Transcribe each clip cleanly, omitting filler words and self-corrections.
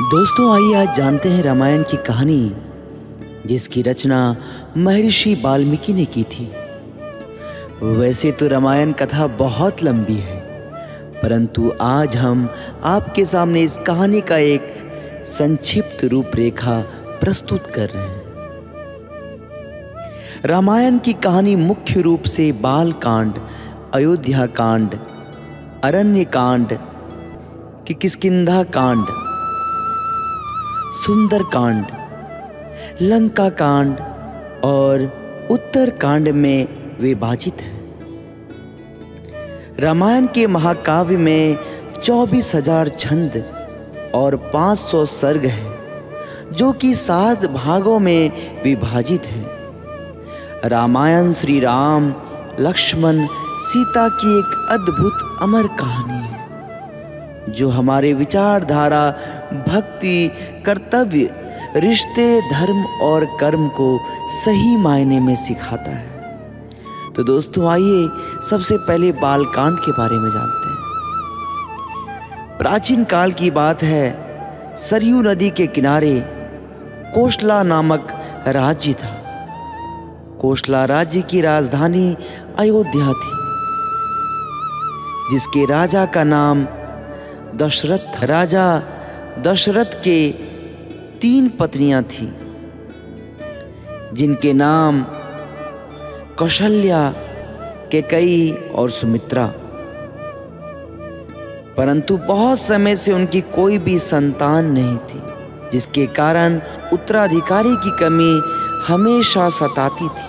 दोस्तों आइए आज जानते हैं रामायण की कहानी, जिसकी रचना महर्षि वाल्मीकि ने की थी। वैसे तो रामायण कथा बहुत लंबी है, परंतु आज हम आपके सामने इस कहानी का एक संक्षिप्त रूपरेखा प्रस्तुत कर रहे हैं। रामायण की कहानी मुख्य रूप से बाल कांड, अयोध्या कांड, अरण्य कांड, किष्किंधा कांड, सुंदर कांड, लंका कांड और उत्तर कांड में विभाजित है। रामायण के महाकाव्य में 24,000 छंद और 500 सर्ग हैं, जो कि 7 भागों में विभाजित है। रामायण श्री राम, लक्ष्मण, सीता की एक अद्भुत अमर कहानी है, जो हमारे विचारधारा, भक्ति, कर्तव्य, रिश्ते, धर्म और कर्म को सही मायने में सिखाता है। तो दोस्तों आइए सबसे पहले बालकांड के बारे में जानते हैं। प्राचीन काल की बात है, सरयू नदी के किनारे कोशला नामक राज्य था। कोशला राज्य की राजधानी अयोध्या थी, जिसके राजा का नाम दशरथ था। राजा दशरथ के 3 पत्नियां थीं, जिनके नाम कौशल्या, कैकेयी और सुमित्रा। परंतु बहुत समय से उनकी कोई भी संतान नहीं थी, जिसके कारण उत्तराधिकारी की कमी हमेशा सताती थी।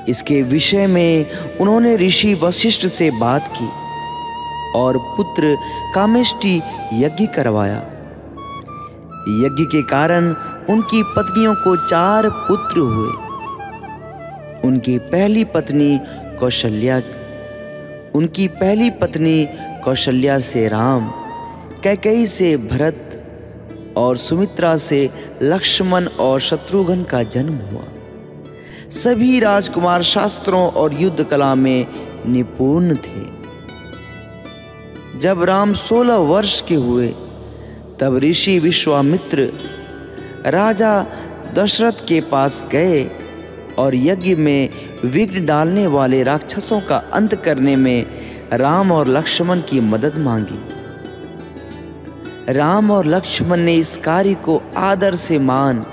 इसके विषय में उन्होंने ऋषि वशिष्ठ से बात की और पुत्र कामेष्टि यज्ञ करवाया। यज्ञ के कारण उनकी पत्नियों को 4 पुत्र हुए। उनकी पहली पत्नी कौशल्या से राम, कैकेयी से भरत और सुमित्रा से लक्ष्मण और शत्रुघ्न का जन्म हुआ। सभी राजकुमार शास्त्रों और युद्ध कला में निपुण थे। जब राम 16 वर्ष के हुए, तब ऋषि विश्वामित्र राजा दशरथ के पास गए और यज्ञ में विघ्न डालने वाले राक्षसों का अंत करने में राम और लक्ष्मण की मदद मांगी। राम और लक्ष्मण ने इस कार्य को आदर से मान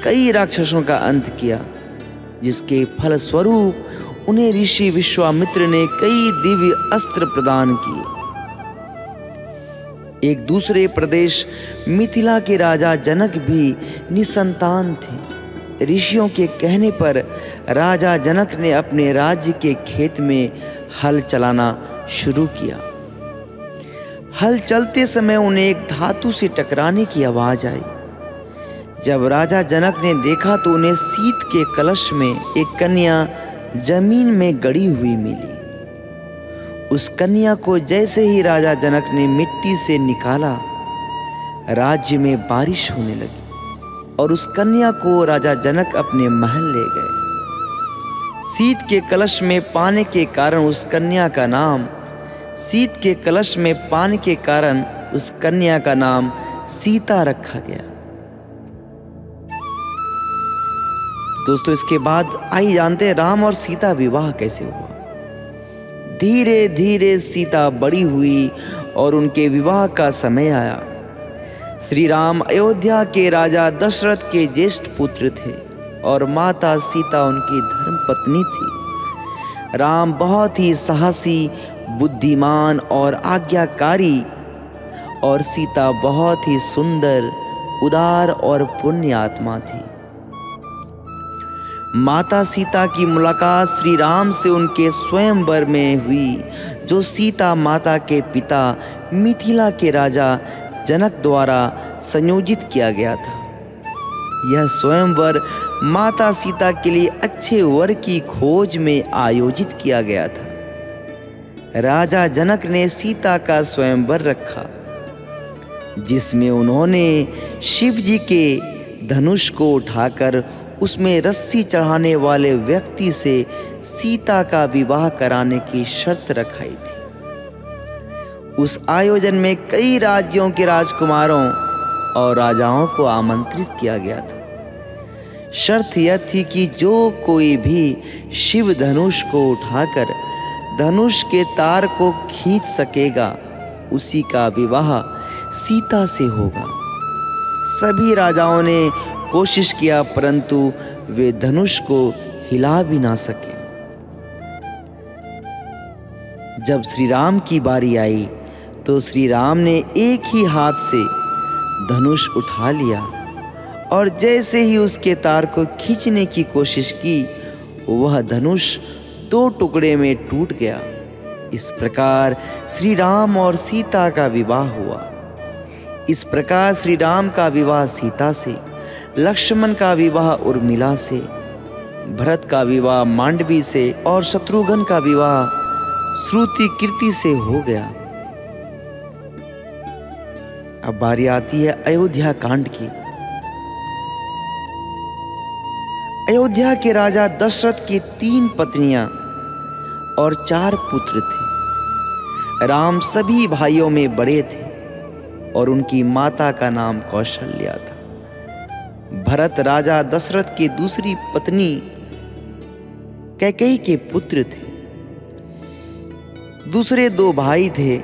कई राक्षसों का अंत किया, जिसके फलस्वरूप उन्हें ऋषि विश्वामित्र ने कई दिव्य अस्त्र प्रदान किए। एक दूसरे प्रदेश मिथिला के राजा जनक भी निसंतान थे। ऋषियों के कहने पर राजा जनक ने अपने राज्य के खेत में हल चलाना शुरू किया। हल चलते समय उन्हें एक धातु से टकराने की आवाज आई। जब राजा जनक ने देखा तो उन्हें शीत के कलश में एक कन्या जमीन में गड़ी हुई मिली। उस कन्या को जैसे ही राजा जनक ने मिट्टी से निकाला, राज्य में बारिश होने लगी और उस कन्या को राजा जनक अपने महल ले गए। शीत के कलश में पाने के कारण उस कन्या का नाम सीता रखा गया। दोस्तों इसके बाद आइए जानते हैं राम और सीता विवाह कैसे हुआ। धीरे धीरे सीता बड़ी हुई और उनके विवाह का समय आया। श्री राम अयोध्या के राजा दशरथ के ज्येष्ठ पुत्र थे और माता सीता उनकी धर्म पत्नी थी। राम बहुत ही साहसी, बुद्धिमान और आज्ञाकारी, और सीता बहुत ही सुंदर, उदार और पुण्य आत्मा थी। माता सीता की मुलाकात श्री राम से उनके स्वयंवर में हुई, जो सीता माता के पिता मिथिला के राजा जनक द्वारा संयोजित किया गया था। यह स्वयंवर माता सीता के लिए अच्छे वर की खोज में आयोजित किया गया था। राजा जनक ने सीता का स्वयंवर रखा, जिसमें उन्होंने शिव जी के धनुष को उठाकर उसमें रस्सी चढ़ाने वाले व्यक्ति से सीता का विवाह कराने की शर्त रखाई थी। उस आयोजन में कई राज्यों के राजकुमारों और राजाओं को आमंत्रित किया गया था। शर्त यह थी कि जो कोई भी शिव धनुष को उठाकर धनुष के तार को खींच सकेगा उसी का विवाह सीता से होगा। सभी राजाओं ने कोशिश किया परंतु वे धनुष को हिला भी ना सके। जब श्री राम की बारी आई तो श्री राम ने एक ही हाथ से धनुष उठा लिया और जैसे ही उसके तार को खींचने की कोशिश की वह धनुष 2 टुकड़े में टूट गया। इस प्रकार श्री राम और सीता का विवाह हुआ। इस प्रकार श्री राम का विवाह सीता से, लक्ष्मण का विवाह उर्मिला से, भरत का विवाह मांडवी से और शत्रुघ्न का विवाह श्रुति कीर्ति से हो गया। अब बारी आती है अयोध्या कांड की। अयोध्या के राजा दशरथ की 3 पत्नियां और 4 पुत्र थे। राम सभी भाइयों में बड़े थे और उनकी माता का नाम कौशल्या था। भरत राजा दशरथ की दूसरी पत्नी कैकेयी के पुत्र थे। दूसरे 2 भाई थे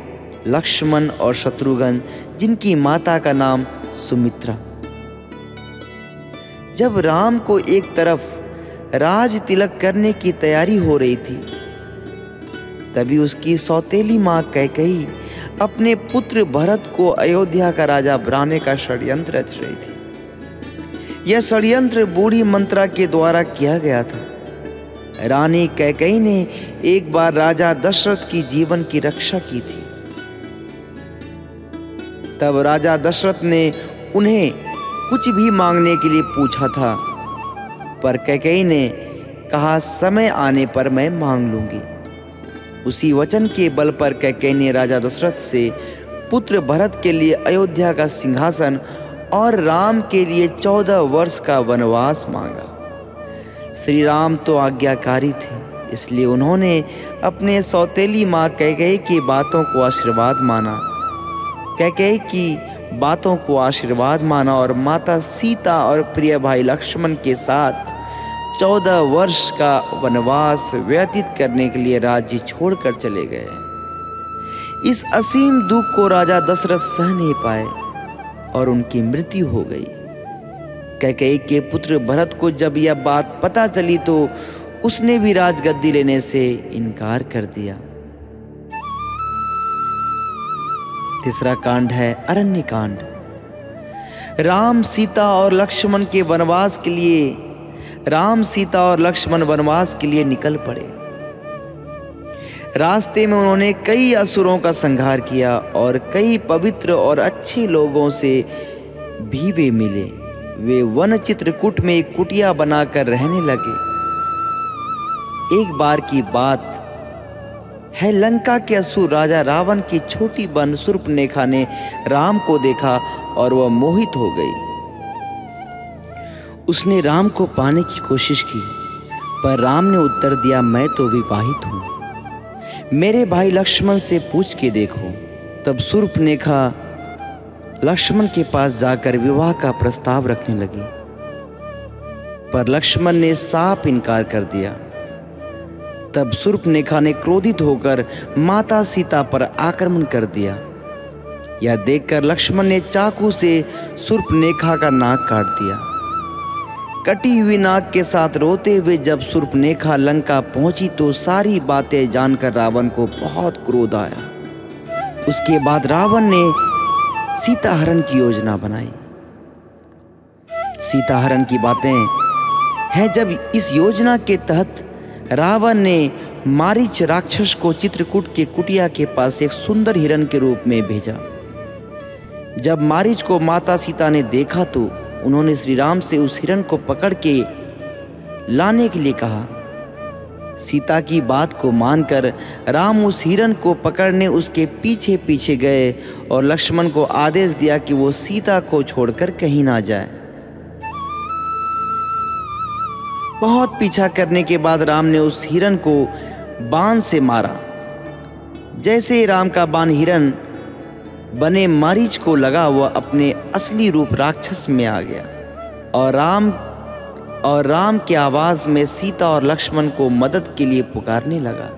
लक्ष्मण और शत्रुघ्न, जिनकी माता का नाम सुमित्रा। जब राम को एक तरफ राज तिलक करने की तैयारी हो रही थी तभी उसकी सौतेली मां कैकेयी अपने पुत्र भरत को अयोध्या का राजा बनाने का षड्यंत्र रच रही थी। यह षड्यंत्र बूढ़ी मंत्रा के द्वारा किया गया था। रानी कैकेयी ने एक बार राजा दशरथ की जीवन की रक्षा की थी। तब राजा दशरथ ने उन्हें कुछ भी मांगने के लिए पूछा था, पर कैकेयी ने कहा समय आने पर मैं मांग लूंगी। उसी वचन के बल पर कैकेयी ने राजा दशरथ से पुत्र भरत के लिए अयोध्या का सिंहासन और राम के लिए 14 वर्ष का वनवास मांगा। श्री राम तो आज्ञाकारी थे, इसलिए उन्होंने अपने सौतेली मां कैकेयी की बातों को आशीर्वाद माना। कैकेयी की बातों को आशीर्वाद माना और माता सीता और प्रिय भाई लक्ष्मण के साथ 14 वर्ष का वनवास व्यतीत करने के लिए राज्य छोड़कर चले गए। इस असीम दुख को राजा दशरथ सह नहीं पाए और उनकी मृत्यु हो गई। कैकेयी के पुत्र भरत को जब यह बात पता चली तो उसने भी राजगद्दी लेने से इनकार कर दिया। तीसरा कांड है अरण्य कांड। राम सीता और लक्ष्मण वनवास के लिए निकल पड़े। रास्ते में उन्होंने कई असुरों का संहार किया और कई पवित्र और अच्छे लोगों से भी वे मिले। वे वन चित्रकूट में एक कुटिया बनाकर रहने लगे। एक बार की बात है, लंका के असुर राजा रावण की छोटी बहन शूर्पणखा ने राम को देखा और वह मोहित हो गई। उसने राम को पाने की कोशिश की, पर राम ने उत्तर दिया, मैं तो विवाहित हूं, मेरे भाई लक्ष्मण से पूछ के देखो। तब शूर्पणखा लक्ष्मण के पास जाकर विवाह का प्रस्ताव रखने लगी, पर लक्ष्मण ने साफ इनकार कर दिया। तब शूर्पणखा ने क्रोधित होकर माता सीता पर आक्रमण कर दिया। यह देखकर लक्ष्मण ने चाकू से शूर्पणखा का नाक काट दिया। कटी हुई नाक के साथ रोते हुए जब शूर्पणखा लंका पहुंची तो सारी बातें जानकर रावण को बहुत क्रोध आया। उसके बाद रावण ने सीताहरण की योजना बनाई। सीताहरण की बातें हैं, जब इस योजना के तहत रावण ने मारीच राक्षस को चित्रकूट के कुटिया के पास एक सुंदर हिरण के रूप में भेजा। जब मारीच को माता सीता ने देखा तो उन्होंने श्री राम से उस हिरण को पकड़ के लाने के लिए कहा। सीता की बात को मानकर राम उस हिरण को पकड़ने उसके पीछे पीछे गए और लक्ष्मण को आदेश दिया कि वो सीता को छोड़कर कहीं ना जाए। बहुत पीछा करने के बाद राम ने उस हिरण को बाण से मारा। जैसे राम का बाण हिरण बने मारीच को लगा, वह अपने असली रूप राक्षस में आ गया और राम की आवाज में सीता और लक्ष्मण को मदद के लिए पुकारने लगा।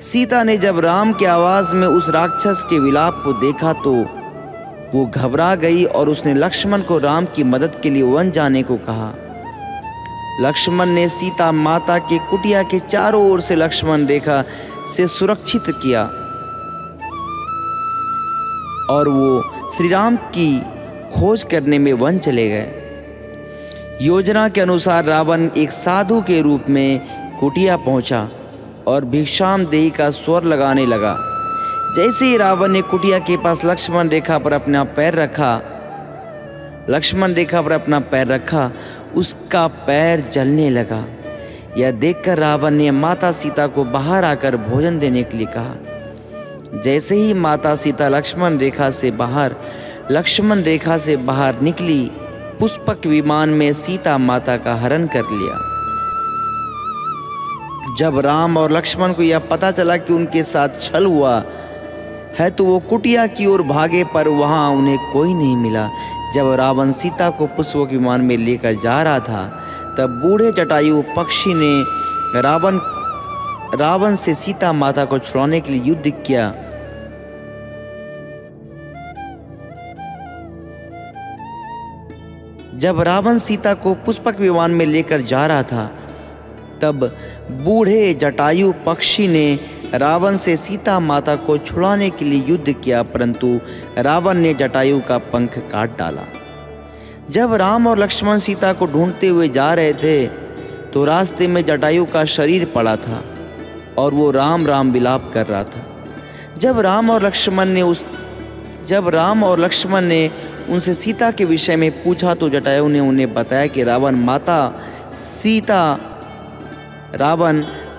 सीता ने जब राम की आवाज में उस राक्षस के विलाप को देखा तो वो घबरा गई और उसने लक्ष्मण को राम की मदद के लिए वन जाने को कहा। लक्ष्मण ने सीता माता के कुटिया के चारों ओर से लक्ष्मण रेखा से सुरक्षित किया और वो श्री राम की खोज करने में वन चले गए। योजना के अनुसार रावण एक साधु के रूप में कुटिया पहुंचा और भिक्षाम देही का स्वर लगाने लगा। जैसे ही रावण ने कुटिया के पास लक्ष्मण रेखा पर अपना पैर रखा, उसका पैर जलने लगा। यह देखकर रावण ने माता सीता को बाहर आकर भोजन देने के लिए कहा। जैसे ही माता सीता लक्ष्मण रेखा से बाहर निकली, पुष्पक विमान में सीता माता का हरण कर लिया। जब राम और लक्ष्मण को यह पता चला कि उनके साथ छल हुआ है तो वो कुटिया की ओर भागे, पर वहां उन्हें कोई नहीं मिला। जब रावण सीता को पुष्पक विमान में लेकर जा रहा था, तब बूढ़े जटायु पक्षी ने रावण से सीता माता को छुड़ाने के लिए युद्ध किया। जब रावण सीता को पुष्पक विमान में लेकर जा रहा था, तब बूढ़े जटायु पक्षी ने रावण से सीता माता को छुड़ाने के लिए युद्ध किया, परंतु रावण ने जटायु का पंख काट डाला। जब राम और लक्ष्मण सीता को ढूंढते हुए जा रहे थे तो रास्ते में जटायु का शरीर पड़ा था और वो राम राम विलाप कर रहा था। जब राम और लक्ष्मण ने उनसे सीता के विषय में पूछा तो जटायु ने उन्हें बताया कि रावण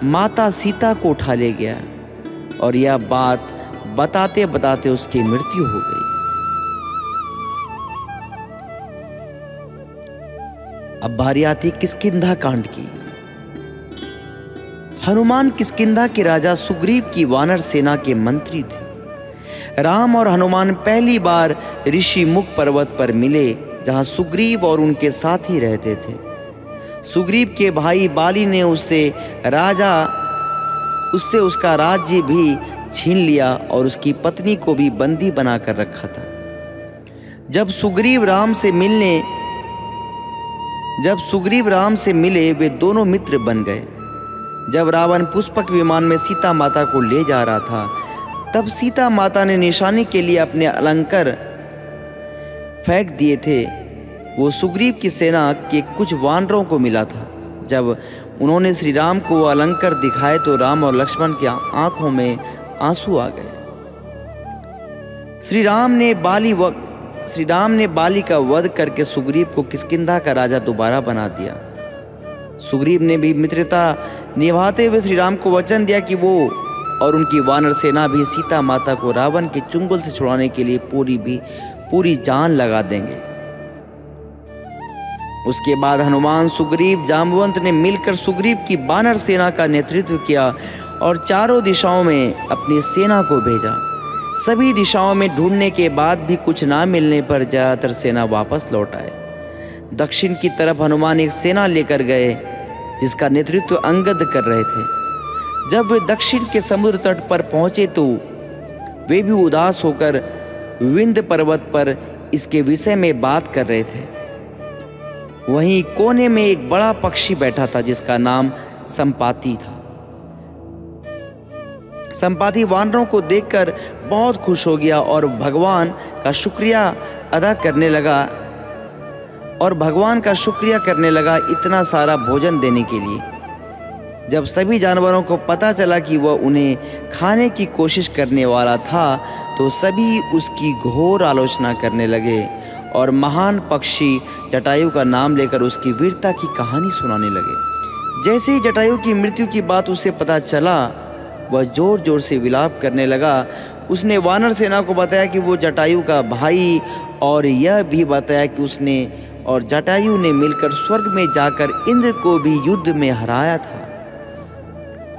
माता सीता को उठा ले गया और यह बात बताते बताते उसकी मृत्यु हो गई। अब बारी आती किष्किंधा कांड की। हनुमान किष्किंधा के राजा सुग्रीव की वानर सेना के मंत्री थे। राम और हनुमान पहली बार ऋषि मुख पर्वत पर मिले, जहां सुग्रीव और उनके साथी रहते थे। सुग्रीव के भाई बाली ने उससे उसका राज्य भी छीन लिया और उसकी पत्नी को भी बंदी बनाकर रखा था। जब सुग्रीव राम से मिले वे दोनों मित्र बन गए। जब रावण पुष्पक विमान में सीता माता को ले जा रहा था, तब सीता माता ने निशानी के लिए अपने अलंकार फेंक दिए थे। वो सुग्रीव की सेना के कुछ वानरों को मिला था। जब उन्होंने श्री राम को अलंकार दिखाए तो राम और लक्ष्मण की आंखों में आंसू आ गए। श्री राम ने बाली का वध करके सुग्रीव को किष्किंधा का राजा दोबारा बना दिया। सुग्रीव ने भी मित्रता निभाते हुए श्री राम को वचन दिया कि वो और उनकी वानर सेना भी सीता माता को रावण के चुंगल से छुड़ाने के लिए पूरी जान लगा देंगे। उसके बाद हनुमान, सुग्रीव, जांबवंत ने मिलकर सुग्रीव की वानर सेना का नेतृत्व किया और चारों दिशाओं में अपनी सेना को भेजा। सभी दिशाओं में ढूंढने के बाद भी कुछ ना मिलने पर ज्यादातर सेना वापस लौट आए। दक्षिण की तरफ हनुमान एक सेना लेकर गए जिसका नेतृत्व अंगद कर रहे थे। जब वे दक्षिण के समुद्र तट पर पहुंचे तो वे भी उदास होकर विंध्य पर्वत पर इसके विषय में बात कर रहे थे। वहीं कोने में एक बड़ा पक्षी बैठा था जिसका नाम संपाति था। संपाति वानरों को देखकर बहुत खुश हो गया और भगवान का शुक्रिया करने लगा इतना सारा भोजन देने के लिए। जब सभी जानवरों को पता चला कि वह उन्हें खाने की कोशिश करने वाला था तो सभी उसकी घोर आलोचना करने लगे और महान पक्षी जटायु का नाम लेकर उसकी वीरता की कहानी सुनाने लगे। जैसे ही जटायु की मृत्यु की बात उसे पता चला, वह जोर जोर से विलाप करने लगा। उसने वानर सेना को बताया कि वो जटायु का भाई और यह भी बताया कि उसने और जटायु ने मिलकर स्वर्ग में जाकर इंद्र को भी युद्ध में हराया था।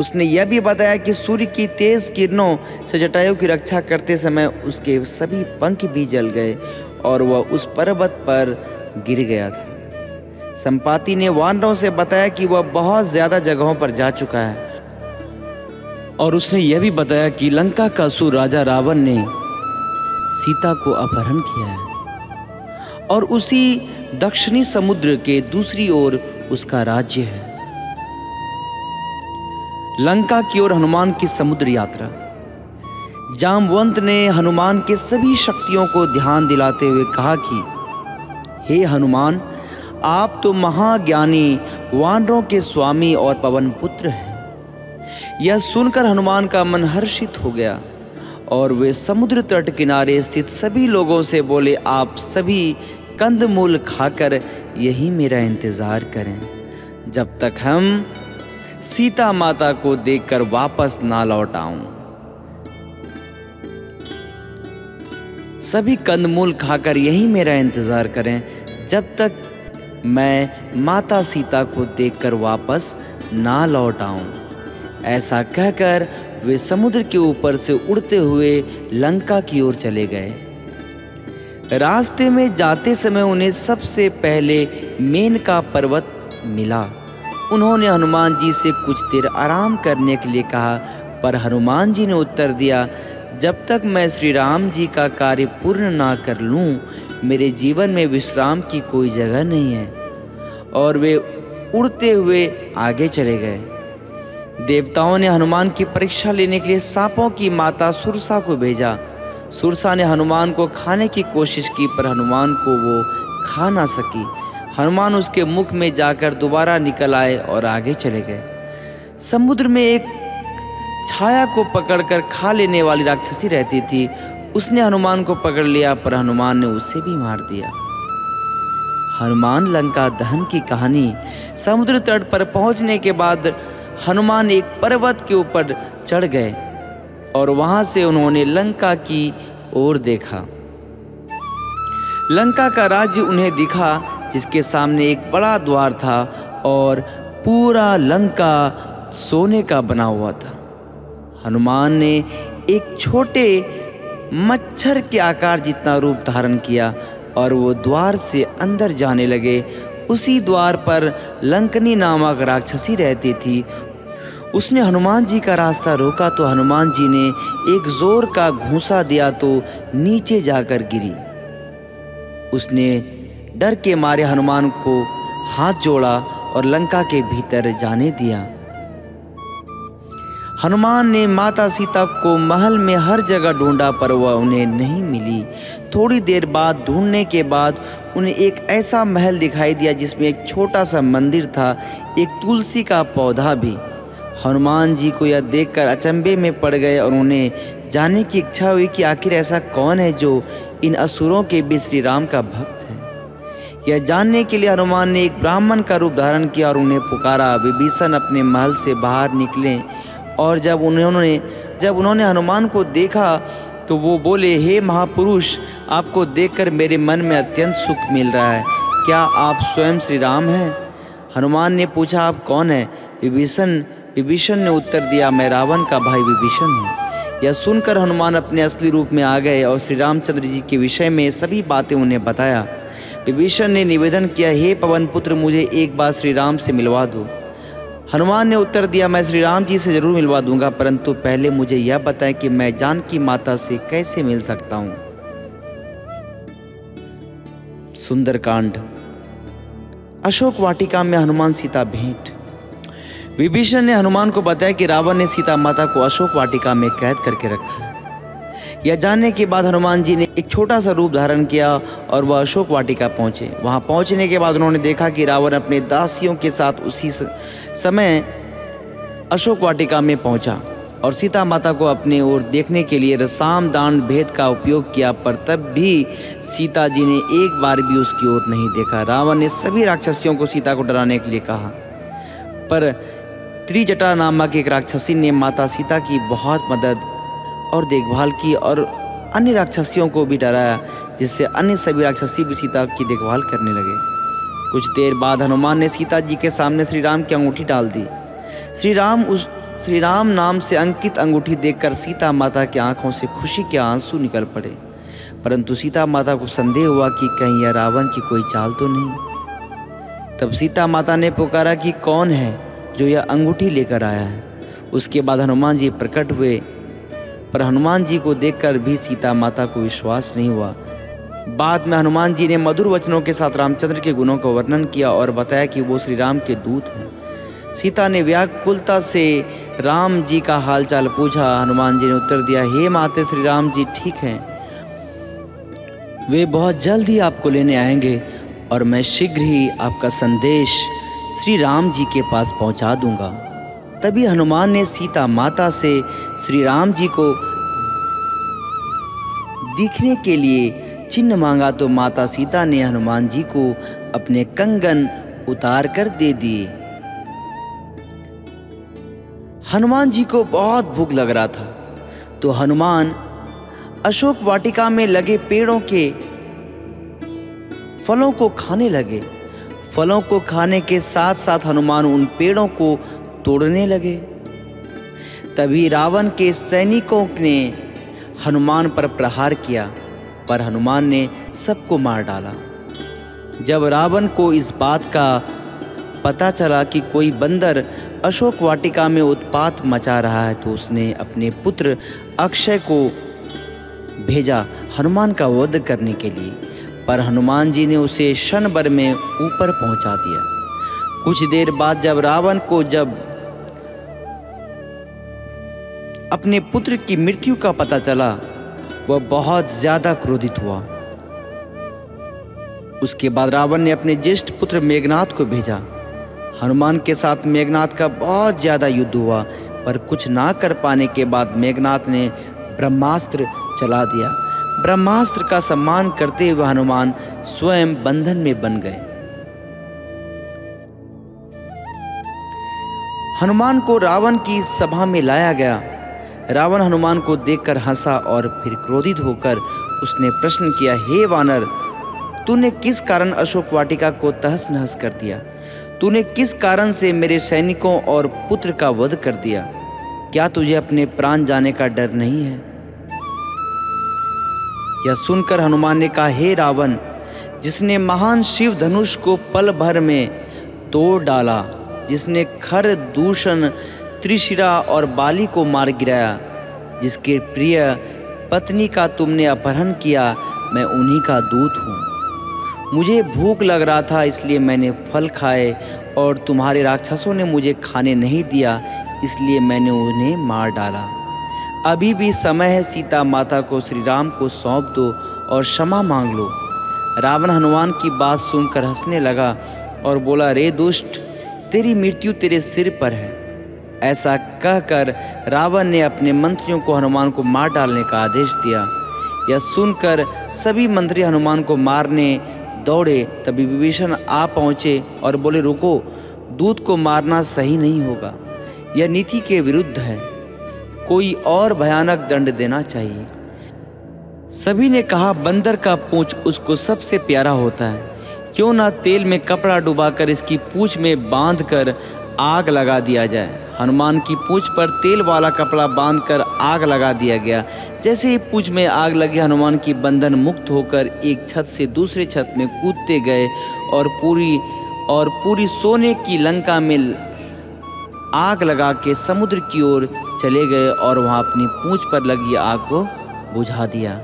उसने यह भी बताया कि सूर्य की तेज किरणों से जटायु की रक्षा करते समय उसके सभी पंख भी जल गए और वह उस पर्वत पर गिर गया था। संपाति ने वानरों से बताया कि वह बहुत ज्यादा जगहों पर जा चुका है और उसने यह भी बताया कि लंका का असुर राजा रावण ने सीता को अपहरण किया है और उसी दक्षिणी समुद्र के दूसरी ओर उसका राज्य है। लंका की ओर हनुमान की समुद्र यात्रा। जामवंत ने हनुमान के सभी शक्तियों को ध्यान दिलाते हुए कहा कि हे हनुमान, आप तो महाज्ञानी, वानरों के स्वामी और पवन पुत्र हैं। यह सुनकर हनुमान का मन हर्षित हो गया और वे समुद्र तट किनारे स्थित सभी लोगों से बोले, आप सभी कंदमूल खाकर यही मेरा इंतजार करें जब तक हम सीता माता को देखकर वापस ना लौट आऊं। सभी कंदमूल खाकर यही मेरा इंतजार करें जब तक मैं माता सीता को देखकर वापस ना लौट आऊं। ऐसा कहकर वे समुद्र के ऊपर से उड़ते हुए लंका की ओर चले गए। रास्ते में जाते समय उन्हें सबसे पहले मेनका पर्वत मिला। उन्होंने हनुमान जी से कुछ देर आराम करने के लिए कहा, पर हनुमान जी ने उत्तर दिया, जब तक मैं श्री राम जी का कार्य पूर्ण ना कर लूं, मेरे जीवन में विश्राम की कोई जगह नहीं है। और वे उड़ते हुए आगे चले गए। देवताओं ने हनुमान की परीक्षा लेने के लिए सांपों की माता सुरसा को भेजा। सुरसा ने हनुमान को खाने की कोशिश की, पर हनुमान को वो खा ना सकी। हनुमान उसके मुख में जाकर दोबारा निकल आए और आगे चले गए। समुद्र में एक छाया को पकड़कर खा लेने वाली राक्षसी रहती थी। उसने हनुमान को पकड़ लिया, पर हनुमान ने उसे भी मार दिया। हनुमान लंका दहन की कहानी। समुद्र तट पर पहुंचने के बाद हनुमान एक पर्वत के ऊपर चढ़ गए और वहां से उन्होंने लंका की ओर देखा। लंका का राज्य उन्हें दिखा, जिसके सामने एक बड़ा द्वार था और पूरा लंका सोने का बना हुआ था। हनुमान ने एक छोटे मच्छर के आकार जितना रूप धारण किया और वो द्वार से अंदर जाने लगे। उसी द्वार पर लंकनी नामक राक्षसी रहती थी। उसने हनुमान जी का रास्ता रोका तो हनुमान जी ने एक जोर का घूंसा दिया तो नीचे जाकर गिरी। उसने डर के मारे हनुमान को हाथ जोड़ा और लंका के भीतर जाने दिया। हनुमान ने माता सीता को महल में हर जगह ढूंढा, पर वह उन्हें नहीं मिली। थोड़ी देर बाद ढूंढने के बाद उन्हें एक ऐसा महल दिखाई दिया जिसमें एक छोटा सा मंदिर था, एक तुलसी का पौधा भी। हनुमान जी को यह देखकर अचंभे में पड़ गए और उन्हें जानने की इच्छा हुई कि आखिर ऐसा कौन है जो इन असुरों के बीच श्री राम का भक्त है। यह जानने के लिए हनुमान ने एक ब्राह्मण का रूप धारण किया और उन्हें पुकारा। विभीषण अपने महल से बाहर निकले और जब उन्होंने हनुमान को देखा तो वो बोले, हे महापुरुष, आपको देखकर मेरे मन में अत्यंत सुख मिल रहा है। क्या आप स्वयं श्री राम हैं? हनुमान ने पूछा, आप कौन हैं? विभीषण ने उत्तर दिया, मैं रावण का भाई विभीषण हूँ। यह सुनकर हनुमान अपने असली रूप में आ गए और श्री रामचंद्र जी के विषय में सभी बातें उन्हें बताया। विभीषण ने निवेदन किया, हे पवन पुत्र, मुझे एक बार श्री राम से मिलवा दो। हनुमान ने उत्तर दिया, मैं श्री राम जी से जरूर मिलवा दूंगा, परंतु पहले मुझे यह बताएं कि मैं जानकी माता से कैसे मिल सकता हूँ। सुंदरकांड। अशोक वाटिका में हनुमान सीता भेंट। विभीषण ने हनुमान को बताया कि रावण ने सीता माता को अशोक वाटिका में कैद करके रखा है। यह जानने के बाद हनुमान जी ने एक छोटा सा रूप धारण किया और वह अशोक वाटिका पहुंचे। वहां पहुंचने के बाद उन्होंने देखा कि रावण अपने दासियों के साथ उसी समय अशोक वाटिका में पहुंचा और सीता माता को अपने ओर देखने के लिए रसाम दान भेद का उपयोग किया, पर तब भी सीता जी ने एक बार भी उसकी ओर नहीं देखा। रावण ने सभी राक्षसियों को सीता को डराने के लिए कहा, पर त्रिजटा नामक एक राक्षसी ने माता सीता की बहुत मदद और देखभाल की और अन्य राक्षसियों को भी डराया, जिससे अन्य सभी राक्षसी भी सीता की देखभाल करने लगे। कुछ देर बाद हनुमान ने सीता जी के सामने श्री राम की अंगूठी डाल दी। श्री राम श्री राम नाम से अंकित अंगूठी देखकर सीता माता की आंखों से खुशी के आंसू निकल पड़े। परंतु सीता माता को संदेह हुआ कि कहीं यह रावण की कोई चाल तो नहीं। तब सीता माता ने पुकारा कि कौन है जो यह अंगूठी लेकर आया है। उसके बाद हनुमान जी प्रकट हुए, पर हनुमान जी को देखकर भी सीता माता को विश्वास नहीं हुआ। बाद में हनुमान जी ने मधुर वचनों के साथ रामचंद्र के गुणों का वर्णन किया और बताया कि वो श्री राम के दूत हैं। सीता ने व्याकुलता से राम जी का हालचाल पूछा। हनुमान जी ने उत्तर दिया, हे माते, श्री राम जी ठीक हैं, वे बहुत जल्द ही आपको लेने आएंगे और मैं शीघ्र ही आपका संदेश श्री राम जी के पास पहुंचा दूंगा। तभी हनुमान ने सीता माता से श्री राम जी को दिखने के लिए चिन्ह मांगा, तो माता सीता ने हनुमान जी को अपने कंगन उतार कर दे दिए। हनुमान जी को बहुत भूख लग रहा था, तो हनुमान अशोक वाटिका में लगे पेड़ों के फलों को खाने लगे। फलों को खाने के साथ साथ हनुमान उन पेड़ों को तोड़ने लगे। तभी रावण के सैनिकों ने हनुमान पर प्रहार किया, पर हनुमान ने सबको मार डाला। जब रावण को इस बात का पता चला कि कोई बंदर अशोक वाटिका में उत्पात मचा रहा है, तो उसने अपने पुत्र अक्षय को भेजा हनुमान का वध करने के लिए। पर हनुमान जी ने उसे क्षण भर में ऊपर पहुंचा दिया। कुछ देर बाद जब रावण को अपने पुत्र की मृत्यु का पता चला, वह बहुत ज्यादा क्रोधित हुआ। उसके बाद रावण ने अपने ज्येष्ठ पुत्र मेघनाथ को भेजा। हनुमान के साथ मेघनाथ का बहुत ज्यादा युद्ध हुआ, पर कुछ ना कर पाने के बाद मेघनाथ ने ब्रह्मास्त्र चला दिया। ब्रह्मास्त्र का सम्मान करते हुए हनुमान स्वयं बंधन में बन गए। हनुमान को रावण की सभा में लाया गया। रावण हनुमान को देखकर हंसा और फिर क्रोधित होकर उसने प्रश्न किया, हे वानर, तूने किस कारण अशोक वाटिका को तहस नहस कर दिया? तूने किस कारण से मेरे सैनिकों और पुत्र का वध कर दिया? क्या तुझे अपने प्राण जाने का डर नहीं है? यह सुनकर हनुमान ने कहा, हे रावण, जिसने महान शिव धनुष को पल भर में तोड़ डाला, जिसने खर, दूषण, त्रिशिरा और बाली को मार गिराया, जिसके प्रिय पत्नी का तुमने अपहरण किया, मैं उन्हीं का दूत हूँ। मुझे भूख लग रहा था, इसलिए मैंने फल खाए और तुम्हारे राक्षसों ने मुझे खाने नहीं दिया, इसलिए मैंने उन्हें मार डाला। अभी भी समय है, सीता माता को श्री राम को सौंप दो और क्षमा मांग लो। रावण हनुमान की बात सुनकर हंसने लगा और बोला, रे दुष्ट, तेरी मृत्यु तेरे सिर पर है। ऐसा कहकर रावण ने अपने मंत्रियों को हनुमान को मार डालने का आदेश दिया। यह सुनकर सभी मंत्री हनुमान को मारने दौड़े। तभी विभीषण आ पहुँचे और बोले, रुको, दूत को मारना सही नहीं होगा, यह नीति के विरुद्ध है, कोई और भयानक दंड देना चाहिए। सभी ने कहा, बंदर का पूंछ उसको सबसे प्यारा होता है, क्यों ना तेल में कपड़ा डुबाकर इसकी पूंछ में बांधकर आग लगा दिया जाए। हनुमान की पूंछ पर तेल वाला कपड़ा बांधकर आग लगा दिया गया। जैसे ही पूंछ में आग लगी, हनुमान की बंधन मुक्त होकर एक छत से दूसरे छत में कूदते गए और पूरी सोने की लंका में आग लगा के समुद्र की ओर चले गए और वहां अपनी पूंछ पर लगी आग को बुझा दिया।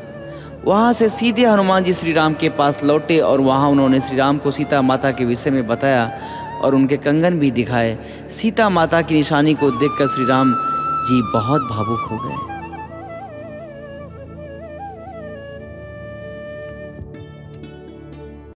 वहां से सीधे हनुमान जी श्री राम के पास लौटे और वहां उन्होंने श्री राम को सीता माता के विषय में बताया और उनके कंगन भी दिखाए। सीता माता की निशानी को देखकर श्री राम जी बहुत भावुक हो गए।